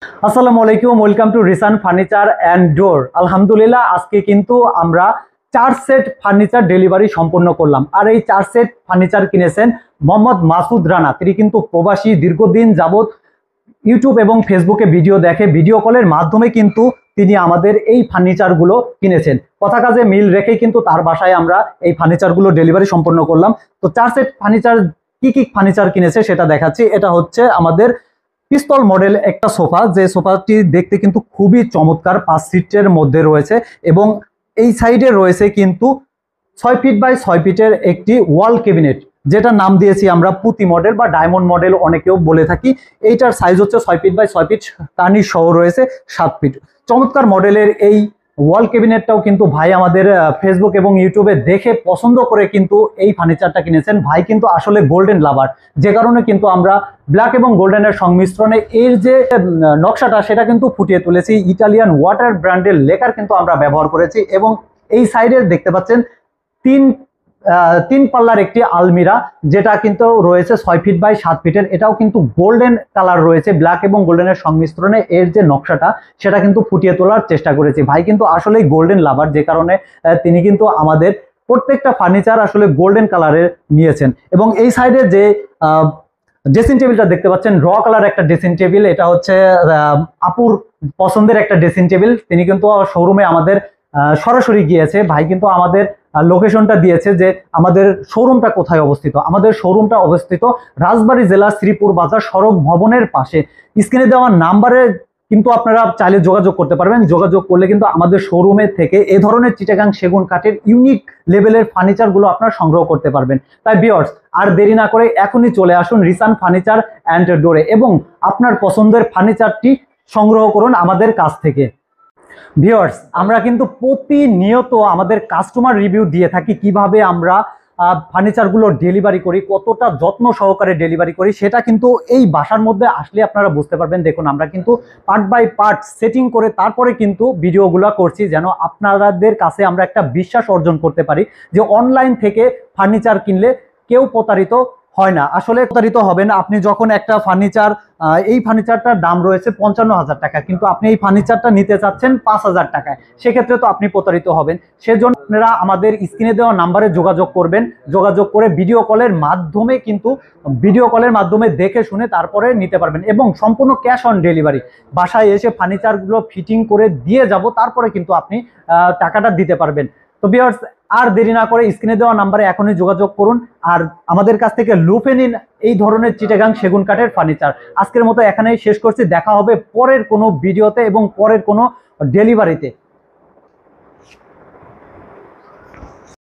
আসসালামু আলাইকুম, welcome to রিসান furniture and door. আলহামদুলিল্লাহ, আজকে কিন্তু আমরা 4 সেট ফার্নিচার ডেলিভারি সম্পন্ন করলাম। আর এই 4 সেট ফার্নিচার কিনেছেন মোহাম্মদ মাসুদ রানা। তিনি কিন্তু প্রবাসী, দীর্ঘদিন যাবত ইউটিউব এবং ফেসবুকে ভিডিও দেখে, ভিডিও কলের মাধ্যমে কিন্তু তিনি আমাদের এই ফার্নিচারগুলো কিনেছেন। কথা কাজে মিল রেখেই কিন্তু তার বাসায় আমরা এই ফার্নিচারগুলো ডেলিভারি সম্পন্ন করলাম। তো 4 সেট ফার্নিচার কি কি ফার্নিচার কিনেছে সেটা দেখাচ্ছি। এটা হচ্ছে আমাদের পিস্তল মডেল একটা সোফা, যে সোফাটি দেখতে কিন্তু খুবই চমৎকার, 5 সিটের মধ্যে রয়েছে এবং এই সাইডে রয়েছে কিন্তু 6 ফিট বাই 6 ফিটের একটি ওয়াল ক্যাবিনেট, যেটা নাম দিয়েছি আমরা পুঁতি মডেল বা ডায়মন্ড মডেল অনেকেও বলে থাকি। এইটার সাইজ হচ্ছে 6 ফিট বাই 6 ফিট, টার্নিশ সহ রয়েছে 7 ফিট। চমৎকার মডেলের এই ওয়াল ক্যাবিনেটটাও কিন্তু ভাই আমাদের ফেসবুক এবং ইউটিউবে দেখে পছন্দ করে কিন্তু এই ফার্নিচারটা কিনেছেন। ভাই কিন্তু আসলে গোল্ডেন লাভার, যে কারণে কিন্তু আমরা ব্ল্যাক এবং গোল্ডেনের সংমিশ্রণে এর যে নকশাটা সেটা কিন্তু ফুটিয়ে তুলেছি। ইটালিয়ান ওয়াটার ব্র্যান্ডের লেকার কিন্তু আমরা ব্যবহার করেছি এবং এই সাইডে দেখতে পাচ্ছেন তিন পাল্লার একটি আলমিরা, যেটা কিন্তু রয়েছে 6 ফিট বাই 7 ফিটের। এটাও কিন্তু গোল্ডেন কালার রয়েছে, ব্ল্যাক এবং গোল্ডেনের সংমিশ্রণে এর যে নকশাটা সেটা কিন্তু ফুটিয়ে তোলার চেষ্টা করেছি। ভাই কিন্তু আসলেই গোল্ডেন লাভার, যে কারণে তিনি কিন্তু আমাদের প্রত্যেকটা ফার্নিচার আসলে গোল্ডেন কালারের নিয়েছেন। এবং এই সাইডে যে ড্রেসিং টেবিলটা দেখতে পাচ্ছেন, র কালার একটা ড্রেসিং টেবিল, এটা হচ্ছে আপুর পছন্দের একটা ড্রেসিং টেবিল। তিনি কিন্তু শোরুমে আমাদের সরাসরি গিয়েছে। ভাই কিন্তু আমাদের লোকেশনটা দিয়েছে যে আমাদের শোরুমটা কোথায় অবস্থিত। আমাদের শোরুমটা অবস্থিত রাজবাড়ী জেলা শ্রীপুর বাজার সড়ক ভবনের পাশে। স্ক্রিনে দেওয়া নাম্বারে কিন্তু আপনারা চাইলে যোগাযোগ করতে পারবেন। যোগাযোগ করলে কিন্তু আমাদের শোরুমে থেকে এ ধরনের চিটাগাং সেগুন কাঠের ইউনিক লেভেলের ফার্নিচারগুলো আপনারা সংগ্রহ করতে পারবেন। তাই ভিউয়ার্স, আর দেরি না করে এখনই চলে আসুন রিসান ফার্নিচার অ্যান্ড ডোরে এবং আপনার পছন্দের ফার্নিচারটি সংগ্রহ করুন আমাদের কাছ থেকে। ভিউয়ার্স, আমরা কিন্তু প্রতিনিয়ত আমাদের কাস্টমার রিভিউ দিয়ে থাকি কিভাবে আমরা ফার্নিচারগুলো ডেলিভারি করি, কতটা যত্ন সহকারে ডেলিভারি করি, সেটা কিন্তু এই বাসার মধ্যে আসলে আপনারা বুঝতে পারবেন। দেখুন, আমরা কিন্তু পার্ট বাই পার্ট সেটিং করে তারপরে কিন্তু ভিডিওগুলো করছি, যেন আপনাদের কাছে আমরা একটা বিশ্বাস অর্জন করতে পারি যে অনলাইন থেকে ফার্নিচার কিনলে কেউ প্রতারিত হয় না। আসলে প্রতারিত হবে না। আপনি যখন একটা ফার্নিচার, এই ফার্নিচারটার দাম রয়েছে 55,000 টাকা, কিন্তু আপনি এই ফার্নিচারটা নিতে চাচ্ছেন 5,000 টাকায়, সেক্ষেত্রে তো আপনি প্রতারিত হবেন। সেজন্য আপনারা আমাদের স্ক্রিনে দেওয়া নাম্বারে যোগাযোগ করবেন। যোগাযোগ করে ভিডিও কলের মাধ্যমে দেখে শুনে তারপরে নিতে পারবেন এবং সম্পূর্ণ ক্যাশ অন ডেলিভারি। বাসায় এসে ফার্নিচারগুলো ফিটিং করে দিয়ে যাব, তারপরে কিন্তু আপনি টাকাটা দিতে পারবেন। তো ভিউয়ার্স, আর দেরি না করে স্ক্রিনে দেওয়া নাম্বারে এখনই যোগাযোগ করুন আর আমাদের কাছ থেকে লুফে নিন এই ধরনের চিটাগাং সেগুন কাঠের ফার্নিচার। আজকের মতো এখানেই শেষ করছি। দেখা হবে পরের কোনো ভিডিওতে এবং পরের কোনো ডেলিভারিতে।